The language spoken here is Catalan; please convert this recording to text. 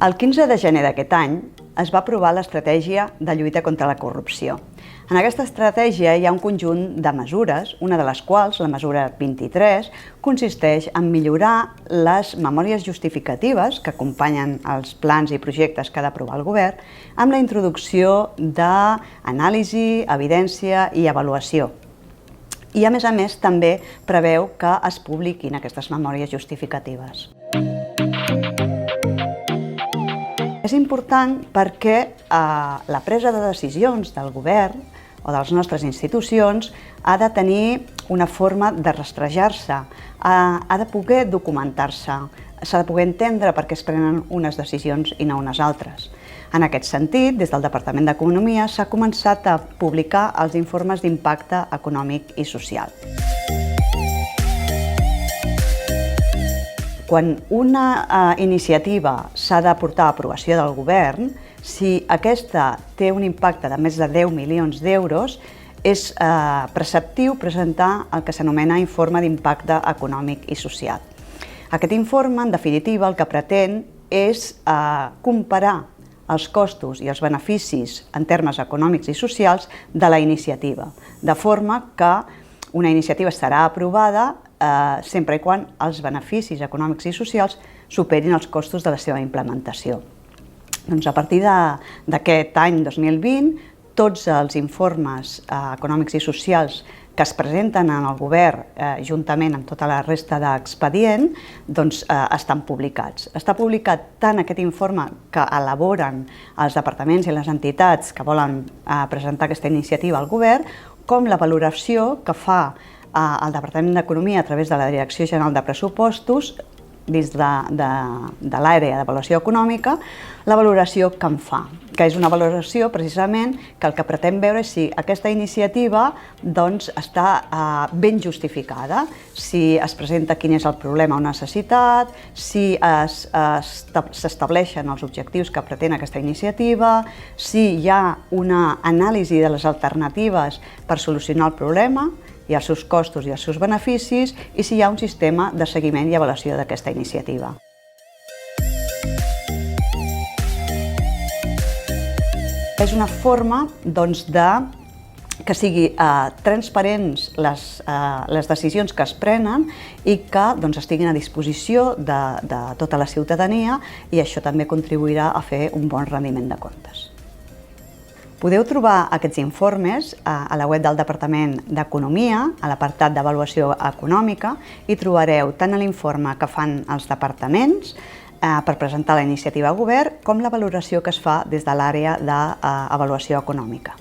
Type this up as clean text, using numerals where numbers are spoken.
El 15 de gener d'aquest any es va aprovar l'estratègia de lluita contra la corrupció. En aquesta estratègia hi ha un conjunt de mesures, una de les quals, la mesura 23, consisteix en millorar les memòries justificatives que acompanyen els plans i projectes que ha d'aprovar el govern amb la introducció d'anàlisi, evidència i avaluació. I, a més, també preveu que es publiquin aquestes memòries justificatives. És important perquè la presa de decisions del govern o de les nostres institucions ha de tenir una forma de rastrejar-se, ha de poder documentar-se, s'ha de poder entendre per què es prenen unes decisions i no unes altres. En aquest sentit, des del Departament d'Economia s'ha començat a publicar els informes d'impacte econòmic i social. Quan una iniciativa s'ha de portar a aprovació del govern, si aquesta té un impacte de més de 10 milions d'euros, és preceptiu presentar el que s'anomena informe d'impacte econòmic i social. Aquest informe, en definitiva, el que pretén és comparar els costos i els beneficis en termes econòmics i socials de la iniciativa, de forma que una iniciativa serà aprovada sempre i quan els beneficis econòmics i socials superin els costos de la seva implementació. Doncs a partir d'aquest any 2020, tots els informes econòmics i socials que es presenten en el govern juntament amb tota la resta d'expedient estan publicats. Està publicat tant aquest informe que elaboren els departaments i les entitats que volen presentar aquesta iniciativa al govern, com la valoració que fa el Departament d'Economia a través de la Direcció General de Pressupostos dins de l'àrea d'avaluació econòmica, la valoració que en fa, que és una valoració precisament que el que pretén veure és si aquesta iniciativa està ben justificada, si es presenta quin és el problema o necessitat, si s'estableixen els objectius que pretén aquesta iniciativa, si hi ha una anàlisi de les alternatives per solucionar el problema, i els seus costos i els seus beneficis, i si hi ha un sistema de seguiment i avaluació d'aquesta iniciativa. És una forma que sigui transparents les decisions que es prenen i que estiguin a disposició de tota la ciutadania, i això també contribuirà a fer un bon rendiment de comptes. Podeu trobar aquests informes a la web del Departament d'Economia, a l'apartat d'avaluació econòmica, i trobareu tant l'informe que fan els departaments per presentar la iniciativa a govern com la valoració que es fa des de l'àrea d'avaluació econòmica.